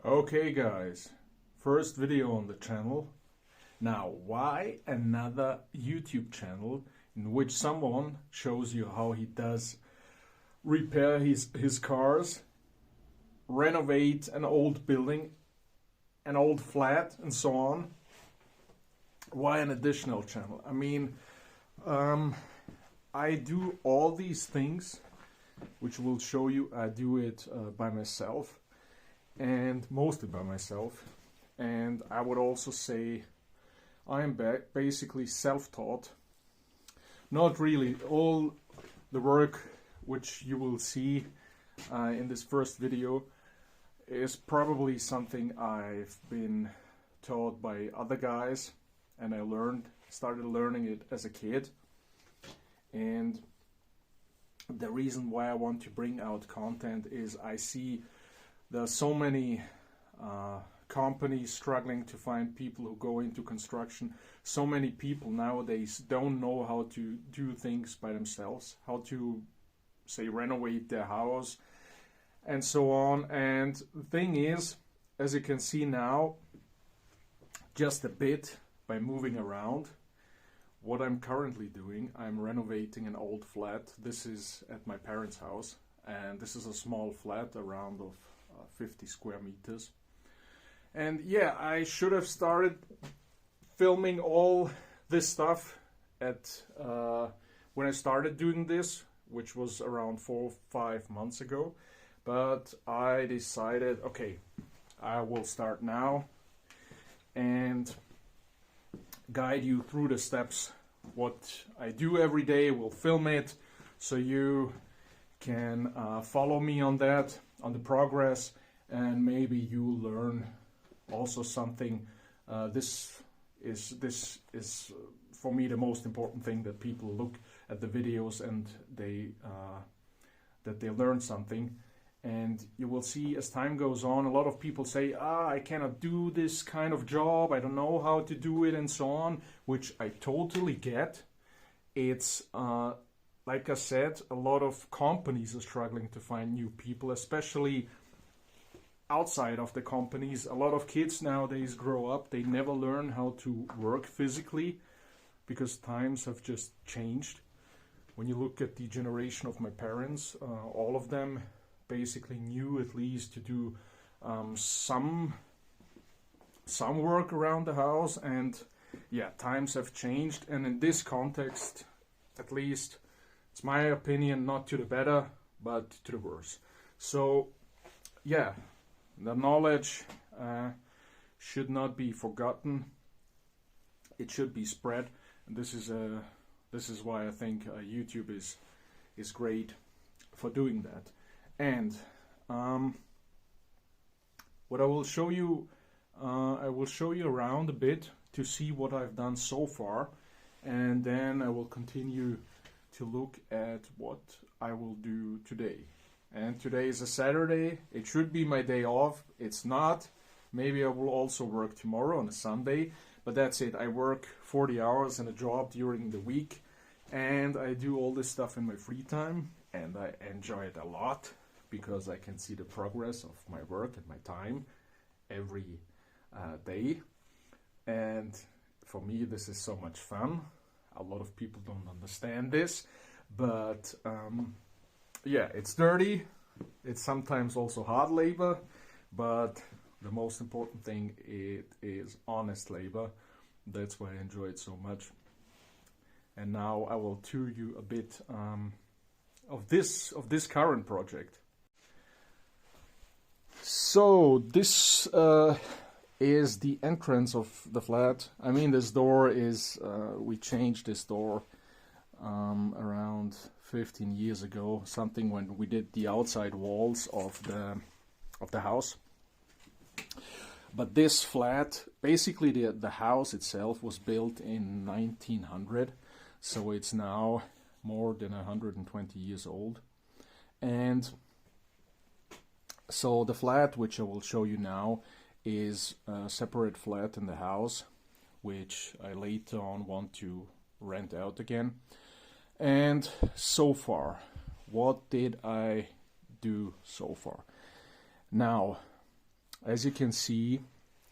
Okay guys, first video on the channel. Now, why another YouTube channel in which someone shows you how he does repair his cars, renovate an old building, an old flat, and so on? Why an additional channel? I mean, I do all these things, which will show you. I do it by myself, and mostly by myself. And I would also say I am basically self-taught. Not really. All the work which you will see in this first video is probably something I've been taught by other guys, and I started learning it as a kid. And the reason why I want to bring out content is I see there are so many companies struggling to find people who go into construction. So many people nowadays don't know how to do things by themselves, how to, say, renovate their house and so on. And the thing is, as you can see now, just a bit by moving around, what I'm currently doing, I'm renovating an old flat. This is at my parents' house, and this is a small flat around of 50 square meters. And yeah, I should have started filming all this stuff at when I started doing this, which was around 4 or 5 months ago. But I decided, okay, I will start now and guide you through the steps. What I do every day, we'll film it so you can follow me on that, on the progress, and maybe you learn also something. This is for me the most important thing, that people look at the videos and that they learn something. And you will see as time goes on, a lot of people say, I cannot do this kind of job, I don't know how to do it, and so on, which I totally get. It's like I said, a lot of companies are struggling to find new people, especially outside of the companies. A lot of kids nowadays grow up, they never learn how to work physically because times have just changed. When you look at the generation of my parents, all of them basically knew at least to do some work around the house. And yeah, times have changed, and in this context, at least it's my opinion, not to the better but to the worse. So yeah, the knowledge should not be forgotten, it should be spread. And this is why I think YouTube is great for doing that. And what I will show you around a bit to see what I've done so far, and then I will continue to look at what I will do today. And today is a Saturday, it should be my day off, it's not. Maybe I will also work tomorrow on a Sunday, but that's it. I work 40 hours in a job during the week, and I do all this stuff in my free time, and I enjoy it a lot, because I can see the progress of my work and my time every day. And for me, this is so much fun. A lot of people don't understand this, but yeah, it's dirty. It's sometimes also hard labor, but the most important thing, it is honest labor. That's why I enjoy it so much. And now I will tour you a bit of this current project. So this is the entrance of the flat. I mean, this door is, we changed this door around 15 years ago, something when we did the outside walls of the house. But this flat, basically the house itself was built in 1900, so it's now more than 120 years old. And so the flat, which I will show you now, is a separate flat in the house, which I later on want to rent out again. And so far, what did I do so far? Now, as you can see,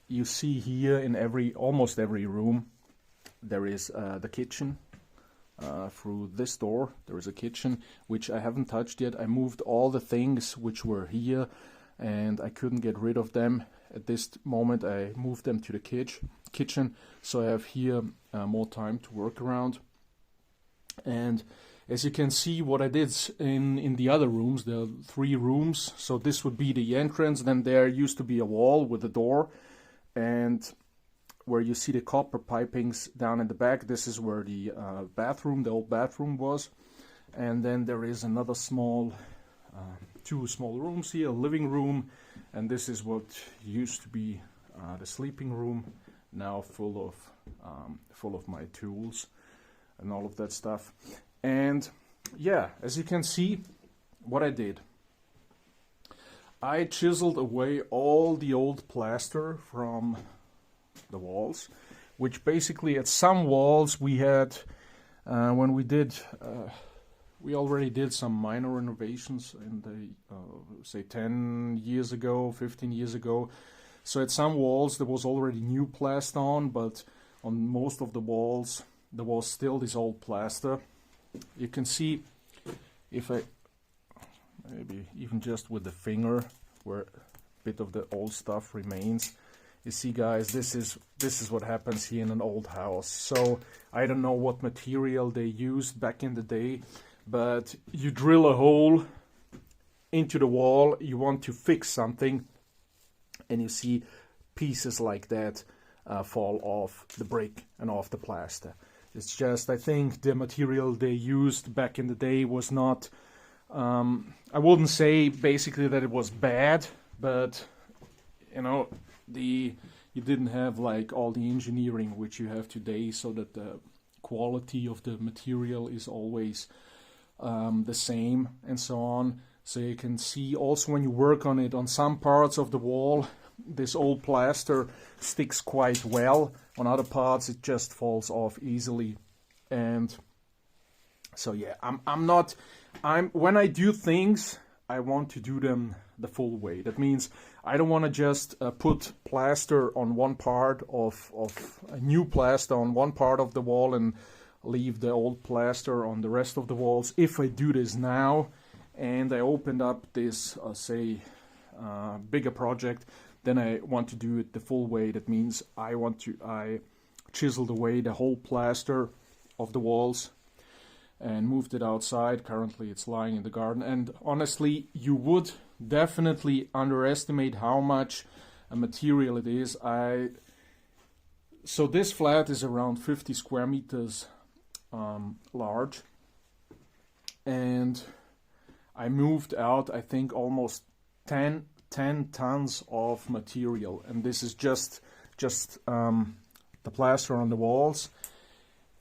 you see here in almost every room, there is the kitchen. Through this door, there is a kitchen, which I haven't touched yet. I moved all the things which were here, and I couldn't get rid of them. At this moment, I moved them to the kitchen, so I have here more time to work around. And as you can see, what I did in the other rooms, there are 3 rooms. So this would be the entrance. Then there used to be a wall with a door, and where you see the copper pipings down in the back, this is where the bathroom, the old bathroom was. And then there is another small, 2 small rooms here, a living room, and this is what used to be the sleeping room, now full of my tools and all of that stuff. And yeah, as you can see, what I did, I chiseled away all the old plaster from the walls, which basically at some walls we had, when we already did some minor renovations in the, say 10 years ago, 15 years ago. So at some walls there was already new plaster on, but on most of the walls there was still this old plaster. You can see, if I maybe even just with the finger where a bit of the old stuff remains. You see, guys, this is what happens here in an old house. So I don't know what material they used back in the day, but you drill a hole into the wall, you want to fix something, and you see pieces like that fall off the brick and off the plaster. It's just, I think the material they used back in the day was not, I wouldn't say basically that it was bad, but you know, you didn't have like all the engineering which you have today, so that the quality of the material is always the same and so on. So you can see also when you work on it, on some parts of the wall, this old plaster sticks quite well. On other parts, it just falls off easily. And so yeah, when I do things, I want to do them the full way. That means I don't want to just put plaster on one part of a new plaster on one part of the wall and leave the old plaster on the rest of the walls. If I do this now and I opened up this, bigger project, then I want to do it the full way. That means I chiseled away the whole plaster of the walls and moved it outside. Currently it's lying in the garden, and honestly you would definitely underestimate how much material it is. So this flat is around 50 square meters large, and I moved out, I think, almost 10 tons of material, and this is just the plaster on the walls.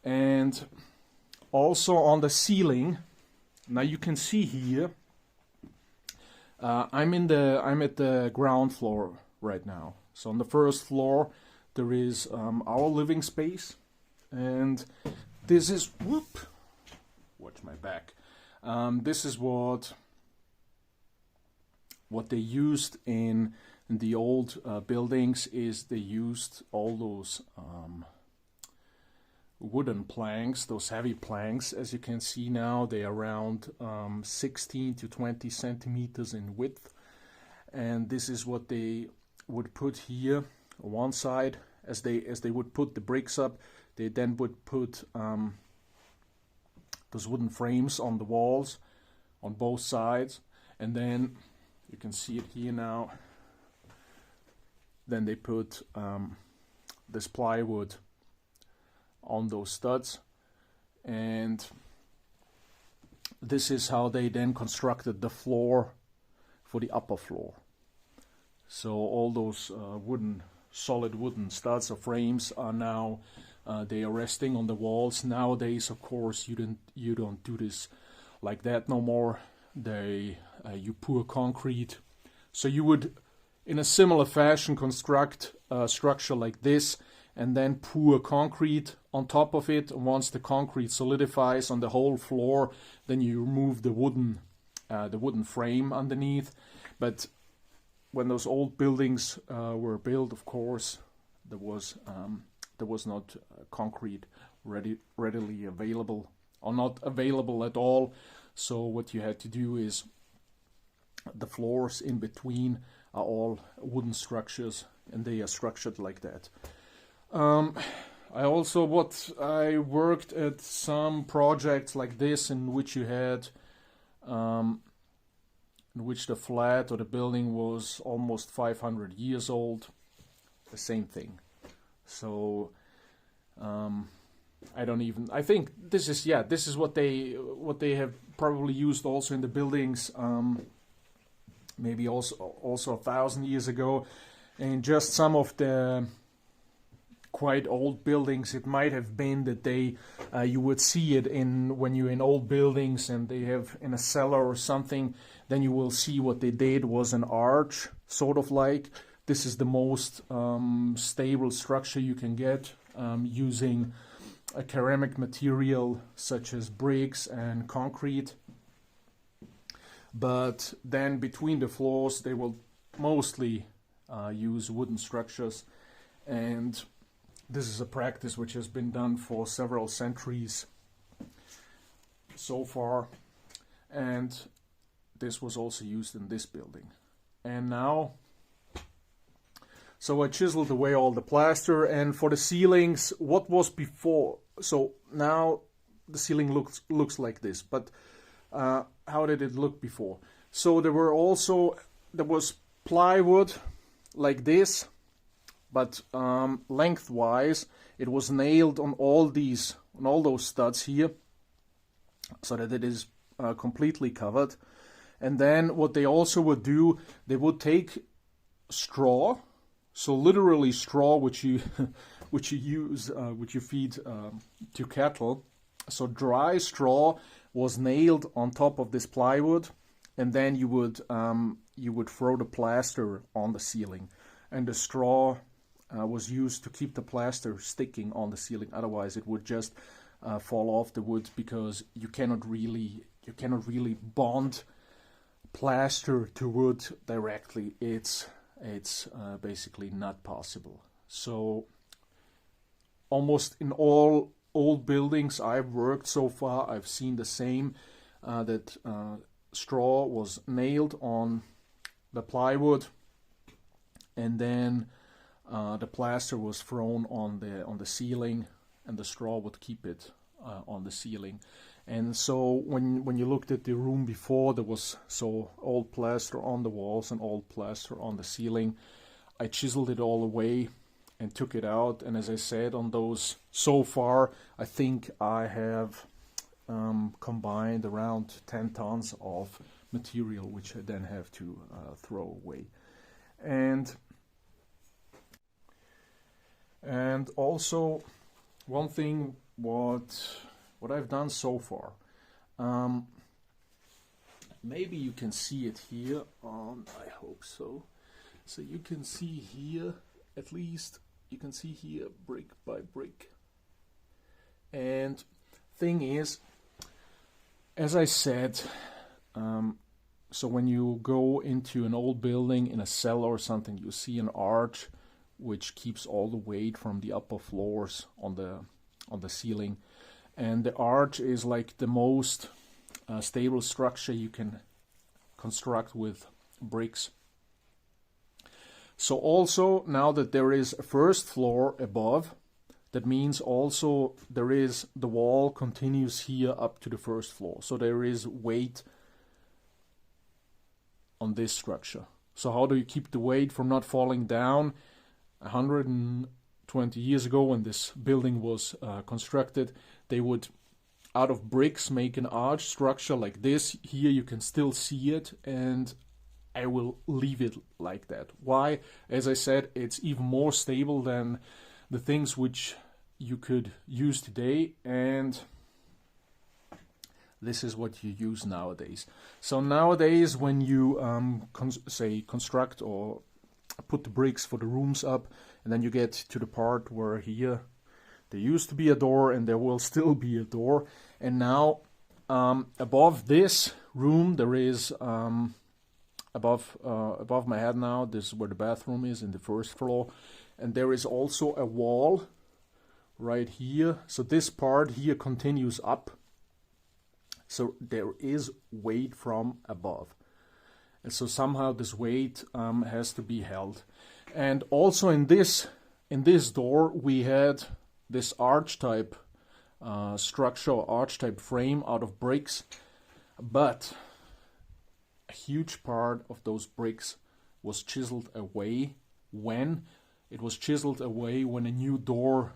And also on the ceiling, now you can see here, I'm at the ground floor right now. So on the first floor there is our living space, and this is, watch my back, this is what they used in the old buildings. Is they used all those wooden planks, those heavy planks. As you can see now, they are around 16 to 20 centimeters in width, and this is what they would put here on one side. As they would put the bricks up, they then would put those wooden frames on the walls on both sides, and then you can see it here now. Then they put this plywood on those studs, and this is how they then constructed the floor for the upper floor. So all those solid wooden studs or frames are now they are resting on the walls. Nowadays, of course, you don't do this like that no more. You pour concrete. So you would, in a similar fashion, construct a structure like this, and then pour concrete on top of it. And once the concrete solidifies on the whole floor, then you remove the wooden frame underneath. But when those old buildings were built, of course, there was not concrete readily available, or not available at all. So what you had to do is the floors in between are all wooden structures, and they are structured like that. I worked at some projects like this in which you had, in which the flat or the building was almost 500 years old. The same thing. So I think this is what they have probably used also in the buildings, maybe also 1,000 years ago, and just some of the quite old buildings, it might have been that they you would see it when you're in old buildings and they have in a cellar or something, then you will see what they did was an arch, sort of like. This is the most stable structure you can get using a ceramic material such as bricks and concrete. But then between the floors they will mostly use wooden structures, and this is a practice which has been done for several centuries so far, and this was also used in this building. And now, so I chiseled away all the plaster, and for the ceilings, what was before, so now the ceiling looks like this, but how did it look before? So there was plywood like this, but lengthwise it was nailed on all those studs here, so that it is completely covered. And then what they also would do, they would take straw, so literally straw which you use, which you feed to cattle. So dry straw was nailed on top of this plywood, and then you would throw the plaster on the ceiling, and the straw was used to keep the plaster sticking on the ceiling. Otherwise, it would just fall off the wood, because you cannot really bond plaster to wood directly. It's basically not possible. So almost in all old buildings I've worked so far, I've seen the same, that straw was nailed on the plywood, and then the plaster was thrown on the ceiling, and the straw would keep it on the ceiling. And so when you looked at the room before, there was old plaster on the walls and old plaster on the ceiling. I chiseled it all away and took it out, and as I said, on those, so far I think I have combined around 10 tons of material, which I then have to throw away. And also one thing what I've done so far, maybe you can see it here on, I hope so. So you can see here, at least you can see here brick by brick. And thing is, as I said, so when you go into an old building in a cellar or something, you see an arch which keeps all the weight from the upper floors on the ceiling. And the arch is like the most stable structure you can construct with bricks. So also, now that there is a first floor above, that means also the wall continues here up to the first floor. So there is weight on this structure. So how do you keep the weight from not falling down? 120 years ago, when this building was constructed, they would, out of bricks, make an arch structure like this. Here you can still see it, and I will leave it like that. Why? As I said, it's even more stable than the things which you could use today, and this is what you use nowadays. So nowadays, when you construct or put the bricks for the rooms up, and then you get to the part where here there used to be a door and there will still be a door, and now above this room there is above my head now. This is where the bathroom is in the first floor, and there is also a wall right here. So this part here continues up. So there is weight from above, and so somehow this weight has to be held. And also in this door we had this arch type structure, arch type frame out of bricks, but a huge part of those bricks was chiseled away. When it was chiseled away, when a new door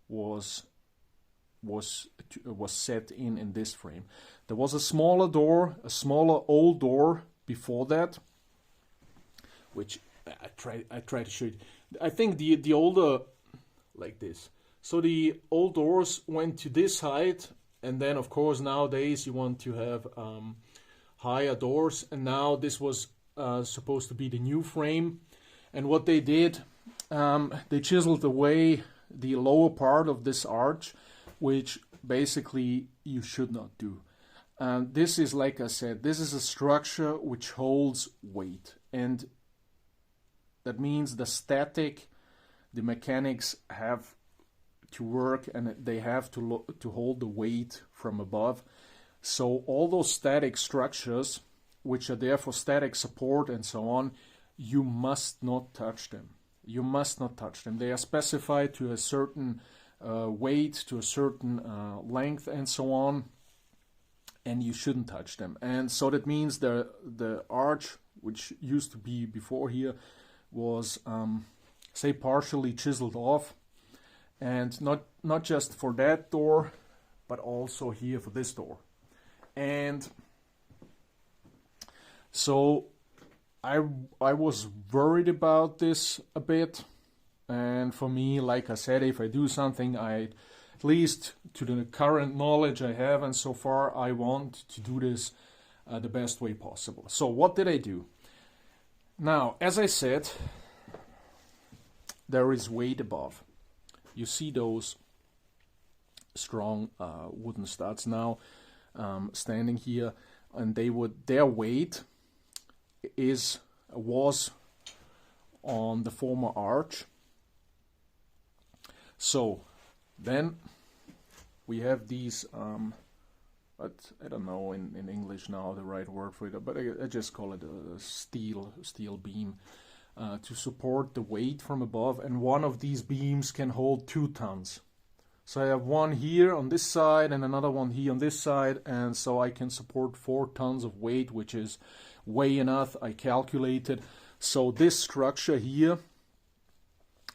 was set in this frame. There was a smaller door, a smaller old door before that, which I try to show you. I think the older, like this. So the old doors went to this height, and then of course nowadays you want to have higher doors, and now this was supposed to be the new frame. And what they did, they chiseled away the lower part of this arch, which basically you should not do. This is, like I said, this is a structure which holds weight, and that means the mechanics have to work, and they have to hold the weight from above. So all those static structures, which are there for static support and so on, you must not touch them. You must not touch them. They are specified to a certain weight, to a certain length and so on, and you shouldn't touch them. And so that means the arch, which used to be before here, was say partially chiseled off, and not just for that door, but also here for this door. And so I was worried about this a bit, and for me, like I said, if I do something, at least to the current knowledge I have, and so far I want to do this the best way possible. So what did I do? Now, as I said, there is weight above. You see those strong wooden studs now standing here, and their weight was on the former arch. So then we have these, but I don't know in English now the right word for it, but I just call it a steel beam to support the weight from above, and one of these beams can hold 2 tons. So I have one here on this side and another one here on this side, and so I can support 4 tons of weight, which is way enough, I calculated. So this structure here,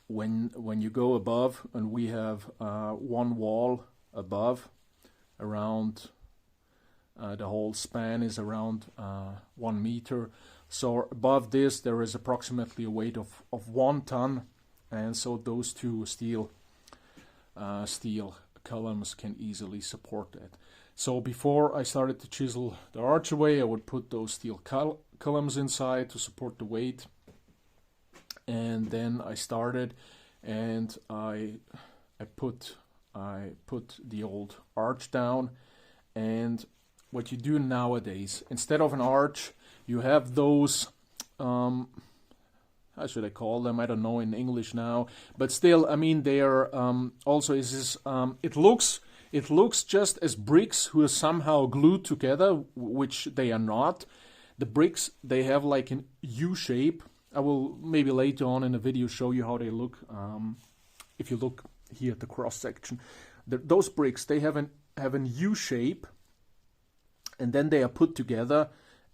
when you go above, and we have one wall above, around the whole span is around 1 meter. So above this there is approximately a weight of 1 ton, and so those 2 steel columns can easily support that. So before I started to chisel the archway, I would put those steel columns inside to support the weight, and then I started, and I put the old arch down. And what you do nowadays, instead of an arch, you have those how should I call them? I don't know in English now, but still, I mean, they are also it looks just as bricks who are somehow glued together, which they are not. The bricks, they have like an U shape. I will maybe later on in the video show you how they look. If you look here at the cross section, those bricks, they have an U shape, and then they are put together.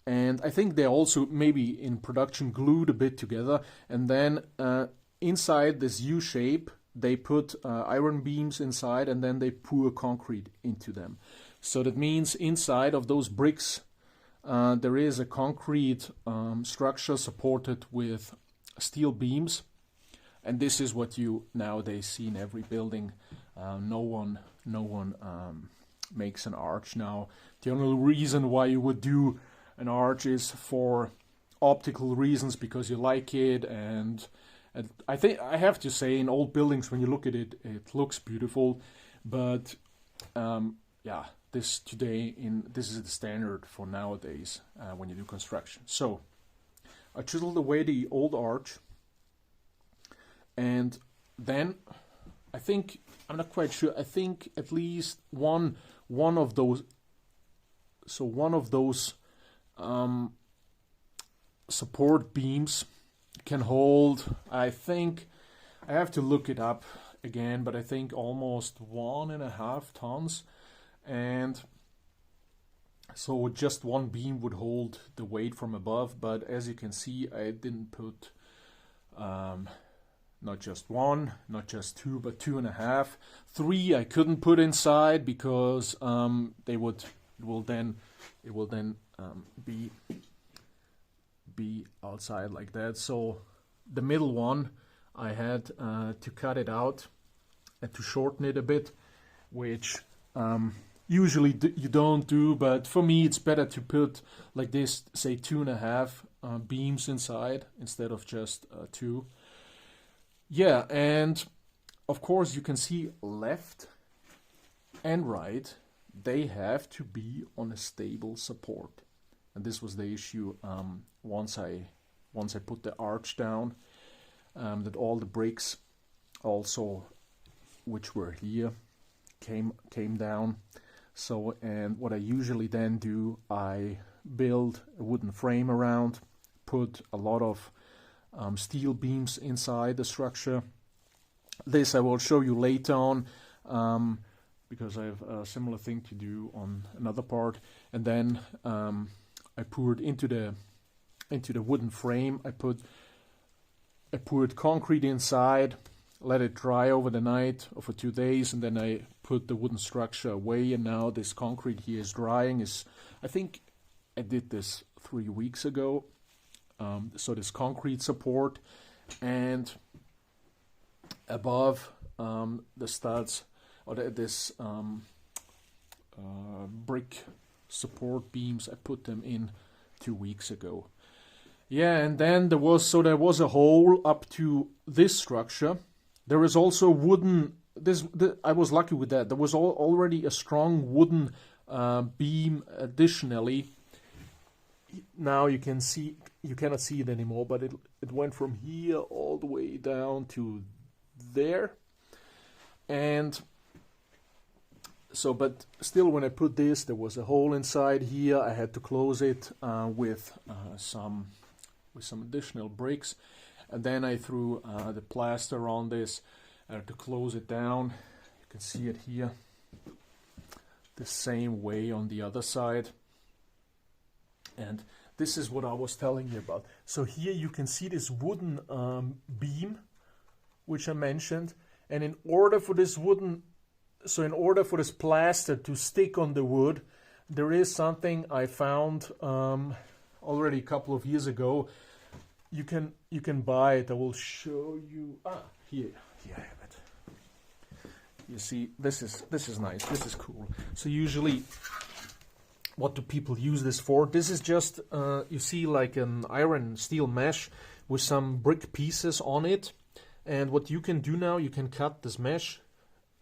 And I think they're also maybe in production glued a bit together, and then inside this U shape they put iron beams inside, and then they pour concrete into them. So that means inside of those bricks there is a concrete structure supported with steel beams, and this is what you nowadays see in every building. No one makes an arch now. The only reason why you would do an arch is for optical reasons, because you like it, and I think I have to say, in old buildings, when you look at it, it looks beautiful. But yeah, this today. This is the standard for nowadays when you do construction. So I chiseled away the old arch, and then I think, I'm not quite sure, I think at least one of those, so one of those support beams can hold, I think, I have to look it up again, but I think almost 1.5 tons. And so just one beam would hold the weight from above, but as you can see, I didn't put not just one, not just two, but 2.5. 3 I couldn't put inside because it will then be outside like that. So the middle one, I had to cut it out and to shorten it a bit, which usually you don't do, but for me it's better to put like this, say 2.5 beams inside instead of just 2. Yeah, and of course you can see left and right, they have to be on a stable support. And this was the issue once I put the arch down, that all the bricks also, which were here, came down. So, and what I usually then do, I build a wooden frame around, put a lot of steel beams inside the structure. This I will show you later on, because I have a similar thing to do on another part. And then I poured into the wooden frame. I poured concrete inside, let it dry over the night or for 2 days, and then I put the wooden structure away. And now this concrete here is drying. I think I did this 3 weeks ago. So this concrete support, and above the studs, or this brick support beams, I put them in 2 weeks ago. Yeah, and then there was a hole up to this structure. There is also wooden. I was lucky with that. There was already a strong wooden beam additionally. Now you cannot see it anymore, but it went from here all the way down to there. And so, but still, when I put this, there was a hole inside here. I had to close it with some additional bricks, and then I threw the plaster on this to close it down. You can see it here, the same way on the other side. And this is what I was telling you about. So here you can see this wooden beam, which I mentioned. And in order for this plaster to stick on the wood, there is something I found already a couple of years ago. You can buy it. I will show you. Here I have it. You see, this is nice. This is cool. So usually, what do people use this for? This is just, you see, like an iron steel mesh with some brick pieces on it. And what you can do now, you can cut this mesh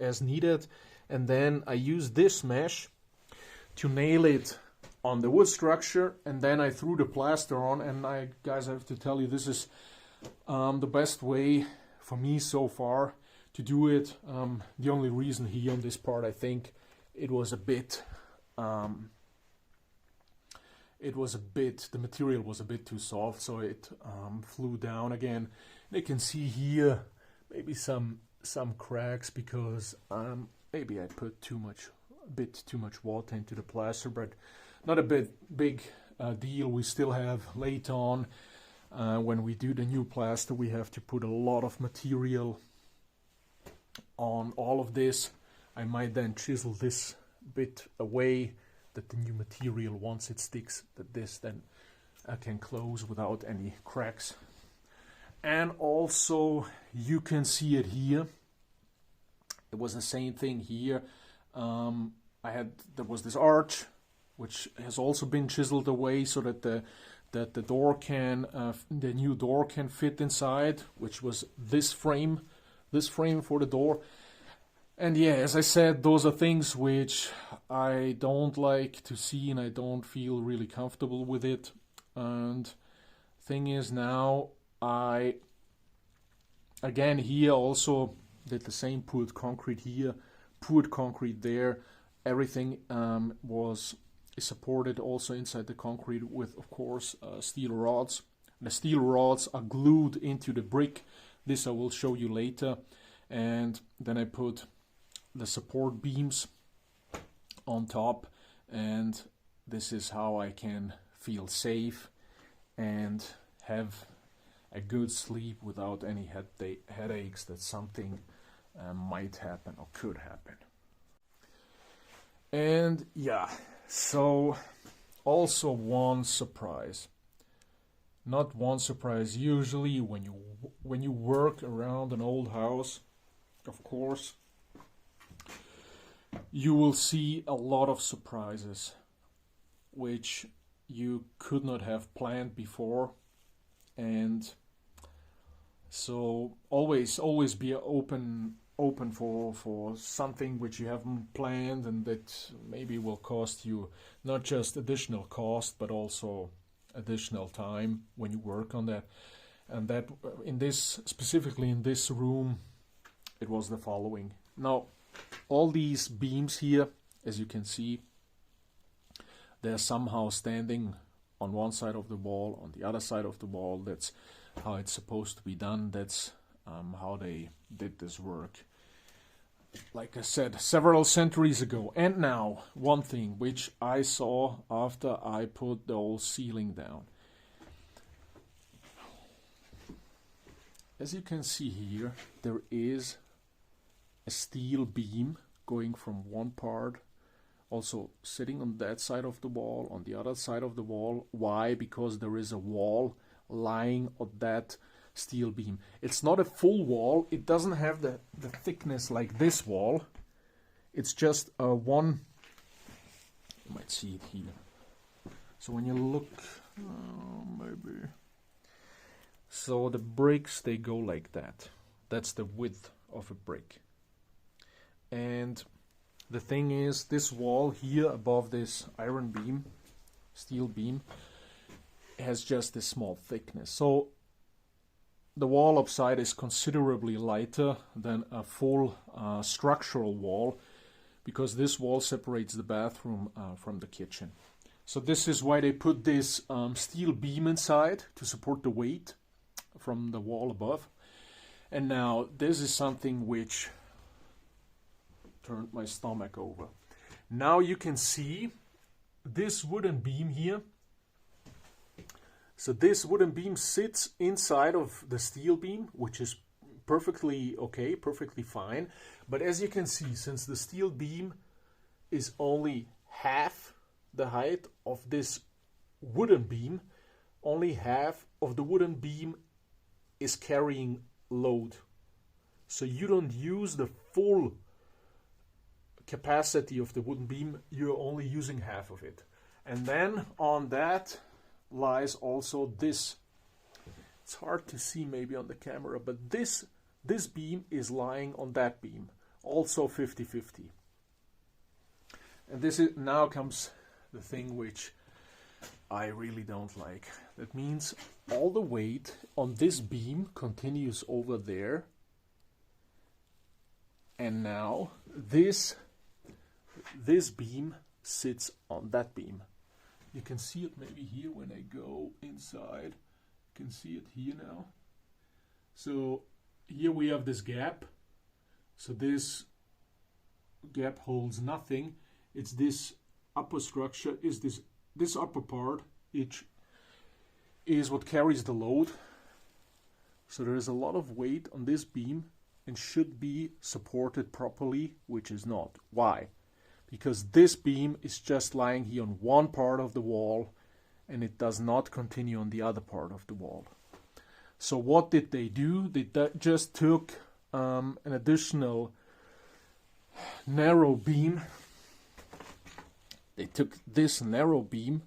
as needed. And then I use this mesh to nail it on the wood structure. And then I threw the plaster on. And guys, I have to tell you, this is the best way for me so far to do it. The only reason here on this part, I think it was a bit... the material was a bit too soft, so it flew down again. And you can see here maybe some cracks because maybe I put a bit too much water into the plaster, but not a big deal. We still have later on, when we do the new plaster, we have to put a lot of material on all of this. I might then chisel this bit away, that the new material, once it sticks, that this then can close without any cracks. And also you can see it here. It was the same thing here. There was this arch which has also been chiseled away so that the door can the new door can fit inside, which was this frame for the door. And yeah, as I said, those are things which I don't like to see and I don't feel really comfortable with it. And thing is now I again here also did the same, poured concrete here, poured concrete there. Everything is supported also inside the concrete with, of course, steel rods. The steel rods are glued into the brick. This I will show you later. And then I put the support beams on top, and this is how I can feel safe and have a good sleep without any headaches that something might happen or could happen. And yeah, so also one surprise. Not one surprise. Usually when you work around an old house, of course, you will see a lot of surprises which you could not have planned before. And so always be open for something which you haven't planned and that maybe will cost you not just additional cost but also additional time when you work on that. And that specifically in this room, it was the following. Now, all these beams here, as you can see, they're somehow standing on one side of the wall, on the other side of the wall. That's how it's supposed to be done. That's how they did this work. Like I said, several centuries ago. And now, one thing which I saw after I put the whole ceiling down. As you can see here, there is a steel beam going from one part, also sitting on that side of the wall, on the other side of the wall. Why? Because there is a wall lying on that steel beam. It's not a full wall. It doesn't have the thickness like this wall. It's just one. You might see it here. So when you look, maybe. So the bricks, they go like that. That's the width of a brick. And the thing is, this wall here above this iron beam, steel beam, has just this small thickness. So the wall upside is considerably lighter than a full structural wall, because this wall separates the bathroom from the kitchen. So this is why they put this steel beam inside to support the weight from the wall above. And now this is something which turned my stomach over. Now you can see this wooden beam here. So this wooden beam sits inside of the steel beam, which is perfectly okay, perfectly fine. But as you can see, since the steel beam is only half the height of this wooden beam, only half of the wooden beam is carrying load. So you don't use the full capacity of the wooden beam, you're only using half of it. And then on that lies also this. It's hard to see maybe on the camera, but this beam is lying on that beam, also 50-50. And this is, now comes the thing which I really don't like. That means all the weight on this beam continues over there, and now this beam sits on that beam. You can see it maybe here when I go inside. You can see it here now. So here we have this gap. So this gap holds nothing. It's this upper structure, is this upper part, which is what carries the load. So there is a lot of weight on this beam and should be supported properly, which is not. Why? Because this beam is just lying here on one part of the wall and it does not continue on the other part of the wall. So what did they do? They just took an additional narrow beam. They took this narrow beam,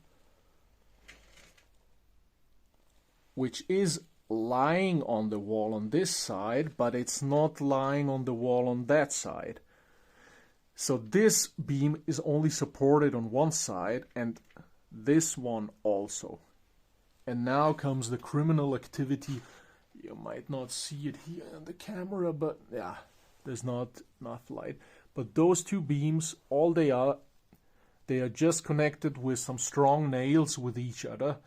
which is lying on the wall on this side, but it's not lying on the wall on that side. So this beam is only supported on one side and this one also. And now comes the criminal activity. You might not see it here on the camera, but yeah, there's not enough light. But those two beams, all they are just connected with some strong nails with each other.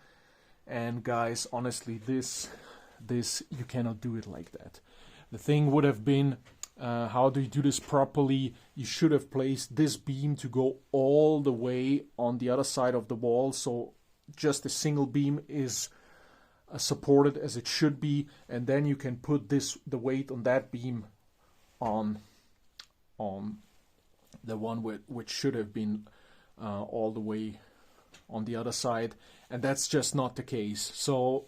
And guys, honestly, this you cannot do it like that. The thing would have been, how do you do this properly? You should have placed this beam to go all the way on the other side of the wall, so just a single beam is supported as it should be, and then you can put the weight on that beam on the one which should have been all the way on the other side, and that's just not the case. So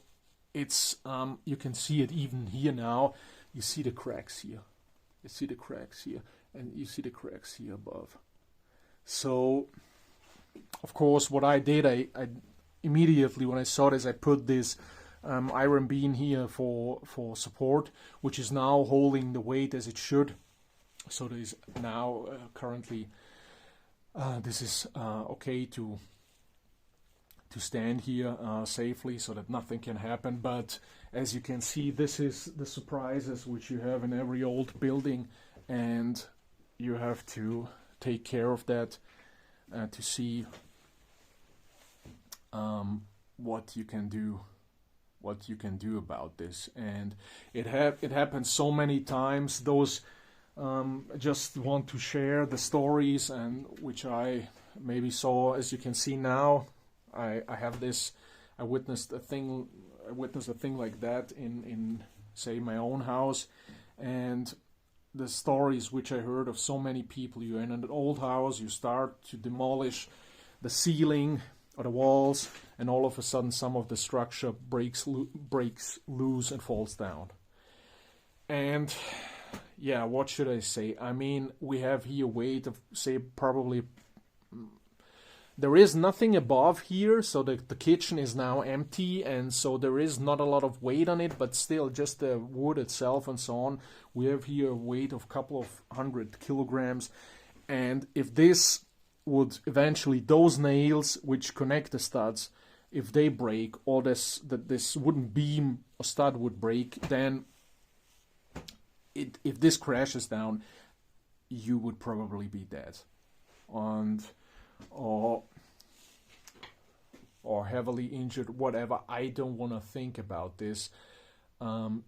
it's you can see it even here now. You see the cracks here. You see the cracks here, and you see the cracks here above. So, of course, what I did, I immediately when I saw this, I put this iron beam here for support, which is now holding the weight as it should. So there is now currently this is okay to stand here safely, so that nothing can happen. But as you can see, this is the surprises which you have in every old building, and you have to take care of that to see what you can do about this. And it happens so many times. Those just want to share the stories, and which I maybe saw. As you can see now, I have this. I witnessed a thing like that in say my own house, and the stories which I heard of so many people. You're in an old house, you start to demolish the ceiling or the walls, and all of a sudden some of the structure breaks loose and falls down. And yeah, what should I say? I mean, we have here weight of, say, probably there is nothing above here, so the kitchen is now empty, and so there is not a lot of weight on it, but still just the wood itself and so on. We have here a weight of a couple of 100 kilograms, and if this would eventually, those nails which connect the studs, if they break, or this wooden beam or stud would break, then if this crashes down, you would probably be dead. And or heavily injured, whatever. I don't want to think about this.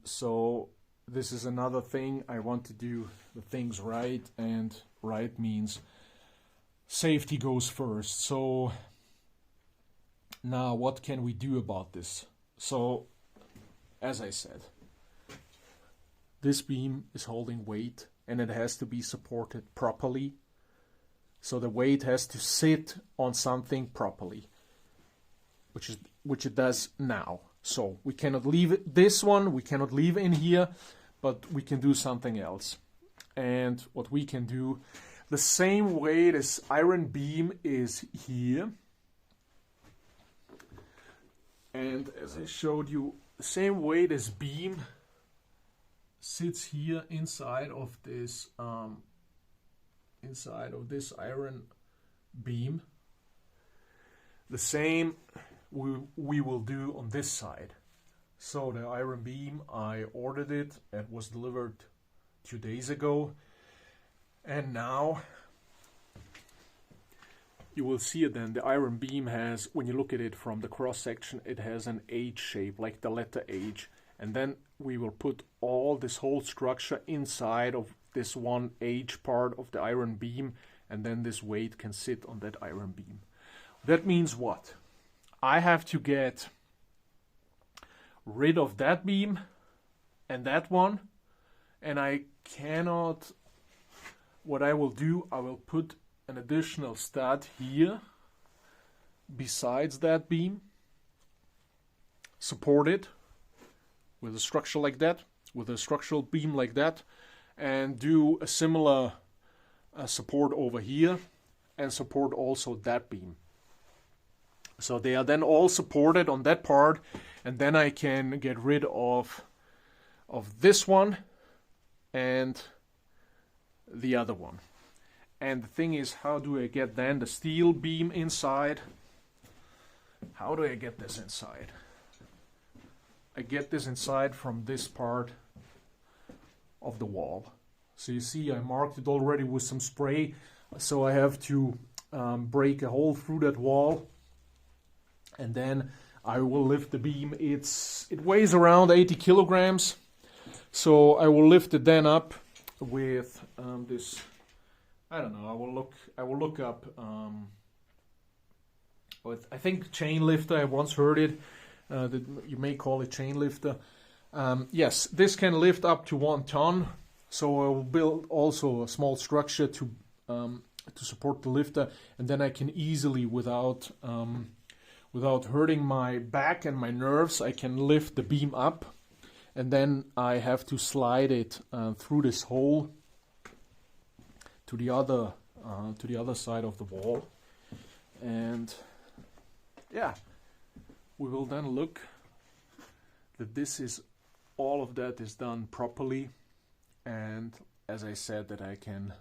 So this is another thing. I want to do the things right, and right means safety goes first. So now what can we do about this? So as I said, this beam is holding weight, and it has to be supported properly. So the weight has to sit on something properly, which it does now. So we cannot leave this one, we cannot leave in here, but we can do something else. And what we can do, the same way this iron beam is here, and as I showed you, the same way this beam sits here inside of this iron beam, the same we will do on this side. So the iron beam, I ordered it, it was delivered 2 days ago, and now you will see it. Then the iron beam has, when you look at it from the cross section, it has an H shape, like the letter H, and then we will put all this whole structure inside of this one H part of the iron beam, and then this weight can sit on that iron beam. That means what? I have to get rid of that beam and that one, and I cannot, what I will do, I will put an additional stud here besides that beam, support it with a structure like that, with a structural beam like that, and do a similar support over here, and support also that beam. So they are then all supported on that part, and then I can get rid of this one and the other one. And the thing is, how do I get then the steel beam inside? How do I get this inside? I get this inside from this part of the wall. So you see I marked it already with some spray, so I have to break a hole through that wall, and then I will lift the beam. It weighs around 80 kilograms, so I will lift it then up with this, I don't know, I will look up with, I think, chain lifter. I once heard it, that you may call it chain lifter. Yes, this can lift up to 1 ton. So I will build also a small structure to support the lifter, and then I can easily, without hurting my back and my nerves, I can lift the beam up, and then I have to slide it through this hole to the other side of the wall, and yeah, we will then look that this is all of that is done properly. And as I said, that I can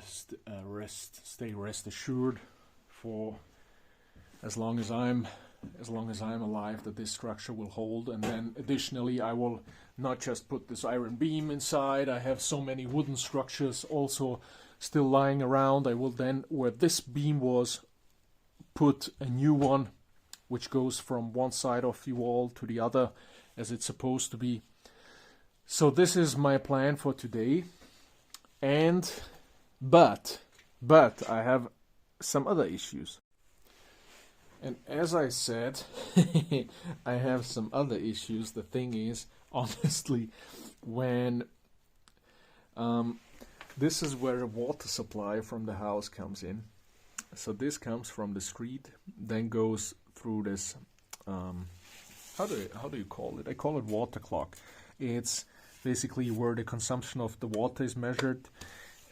stay rest assured for as long as I'm alive, that this structure will hold. And then additionally, I will not just put this iron beam inside. I have so many wooden structures also still lying around. I will then, where this beam was, put a new one, which goes from one side of the wall to the other, as it's supposed to be. So this is my plan for today, but I have some other issues. And as I said, I have some other issues. The thing is, honestly, when this is where the water supply from the house comes in. So this comes from the street, then goes through this, how do you call it? I call it water clock. It's basically where the consumption of the water is measured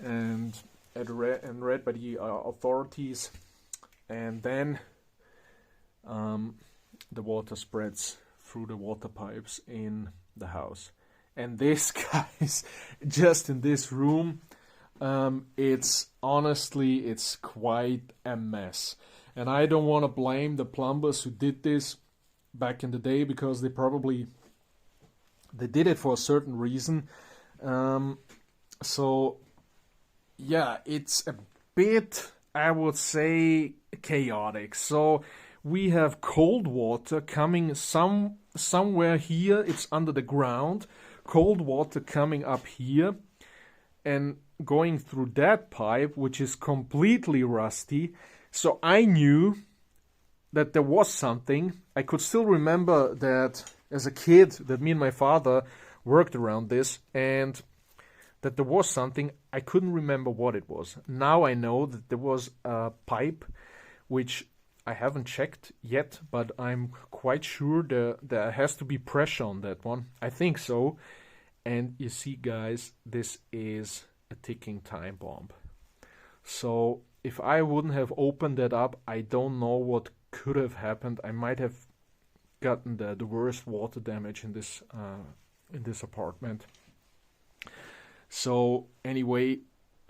and read by the authorities, and then the water spreads through the water pipes in the house. And this, guys, just in this room, it's quite a mess. And I don't want to blame the plumbers who did this back in the day, because they did it for a certain reason. So yeah, it's a bit, I would say, chaotic. So we have cold water coming somewhere here. It's under the ground. Cold water coming up here and going through that pipe, which is completely rusty. So I knew that there was something. I could still remember that as a kid, that me and my father worked around this, and that there was something. I couldn't remember what it was. Now I know that there was a pipe, which I haven't checked yet, but I'm quite sure there has to be pressure on that one. I think so. And you see, guys, this is a ticking time bomb. So if I wouldn't have opened that up, I don't know what could have happened. I might have gotten the worst water damage in this apartment. So anyway,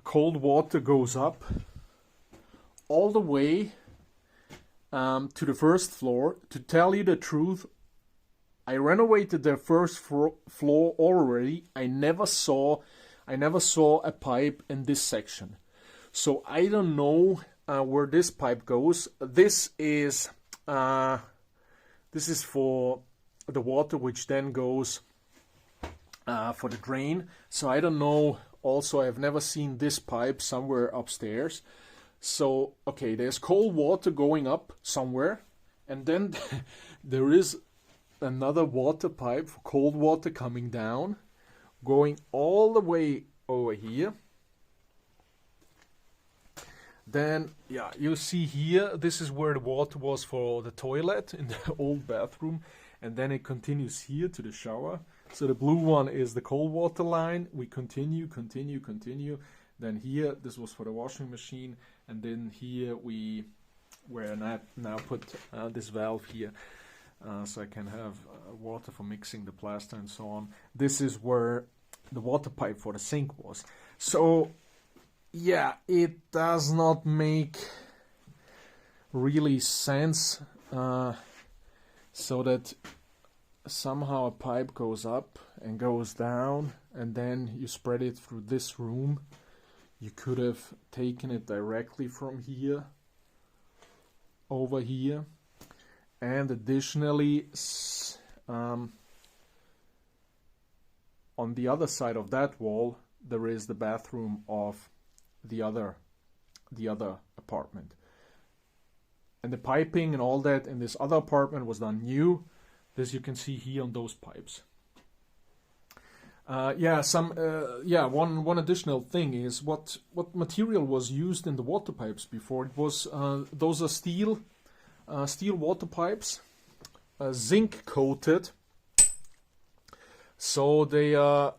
cold water goes up all the way to the first floor. To tell you the truth, I renovated the first floor already. I never saw a pipe in this section. So I don't know where this pipe goes. This is for the water, which then goes for the drain. So I don't know. Also, I've never seen this pipe somewhere upstairs. So, okay, there's cold water going up somewhere. And then there is another water pipe for cold water coming down, going all the way over here. Then, yeah, you see here, this is where the water was for the toilet in the old bathroom. And then it continues here to the shower. So the blue one is the cold water line. We continue. Then here, this was for the washing machine. And then here where I now put this valve here. So I can have water for mixing the plaster and so on. This is where the water pipe for the sink was. So yeah, it does not make really sense, so that somehow a pipe goes up and goes down and then you spread it through this room. You could have taken it directly from here over here, and additionally on the other side of that wall there is the bathroom of the other apartment, and the piping and all that in this other apartment was done new. This you can see here on those pipes. One additional thing is what material was used in the water pipes before. It was those are steel water pipes, zinc coated. So they are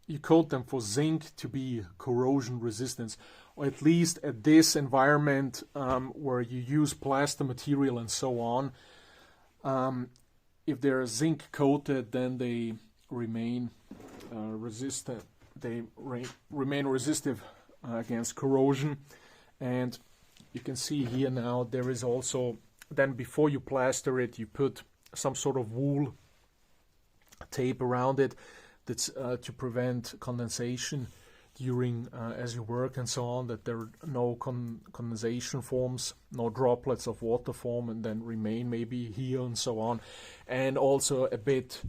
you coat them for zinc to be corrosion resistant, or at least at this environment where you use plaster material and so on. If they're zinc coated, then they remain resistant. They remain resistive against corrosion. And you can see here now there is also, then before you plaster it, you put some sort of wool tape around it that's to prevent condensation during as you work and so on, that there are no condensation forms, no droplets of water form and then remain maybe here and so on. And also a bit,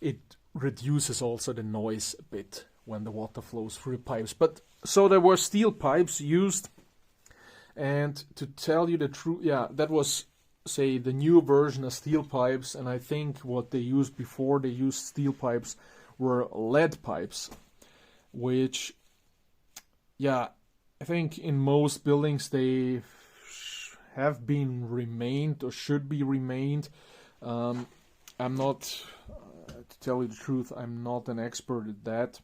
it reduces also the noise a bit when the water flows through the pipes. But so there were steel pipes used, and to tell you the truth, yeah, that was, say, the new version of steel pipes. And I think what they used before they used steel pipes were lead pipes, which, yeah, I think in most buildings they have been remained or should be remained. I'm not, to tell you the truth, I'm not an expert at that.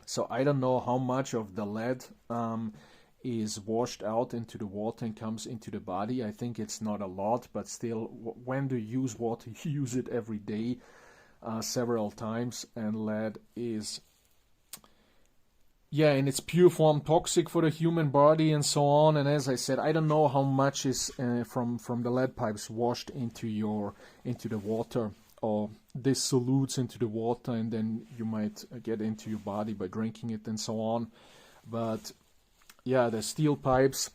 So I don't know how much of the lead is washed out into the water and comes into the body. I think it's not a lot, but still, when you use water, you use it every day, several times, and lead is, yeah, in its pure form, toxic for the human body and so on. And as I said, I don't know how much is from the lead pipes washed into the water, or this solutes into the water, and then you might get into your body by drinking it and so on. But yeah, the steel pipes,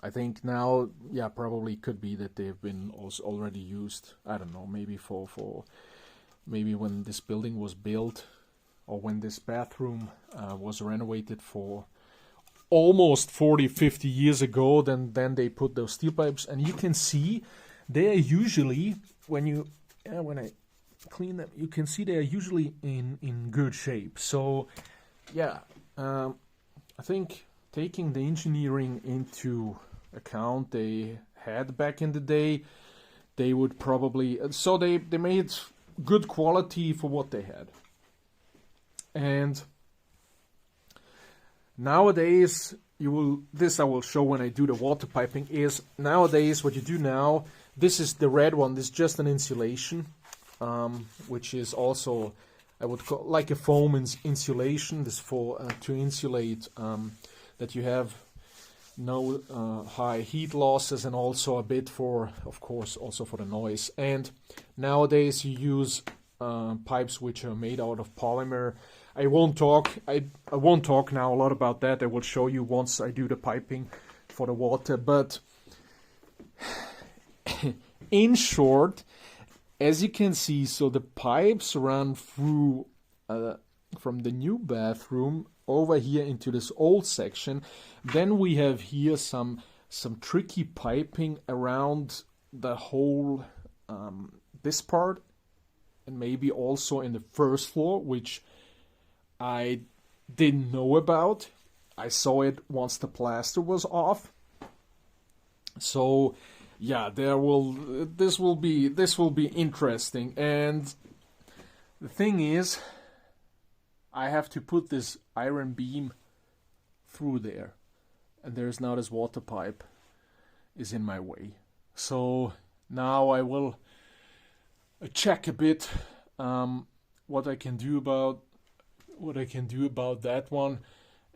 I think now, yeah, probably could be that they've been also already used. I don't know, maybe for maybe when this building was built, or when this bathroom was renovated for almost 40-50 years ago, then they put those steel pipes. And you can see they are usually, when I clean them, you can see they are usually in good shape. So yeah, I think taking the engineering into account they had back in the day, they would probably, so they made good quality for what they had. And nowadays, this I will show when I do the water piping, is nowadays what you do now, this is the red one, this is just an insulation, which is also, I would call like a foam insulation. This for to insulate that you have no high heat losses, and also a bit for, of course, also for the noise. And nowadays you use pipes which are made out of polymer. I won't talk now a lot about that. I will show you once I do the piping for the water. But in short, as you can see, so the pipes run through from the new bathroom over here into this old section. Then we have here some tricky piping around the whole this part, and maybe also in the first floor, which I didn't know about. I saw it once the plaster was off. So yeah, this will be interesting. And the thing is, I have to put this iron beam through there, and there's now this water pipe is in my way. So now I will check a bit what I can do about that one.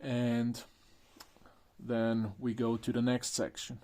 And then we go to the next section.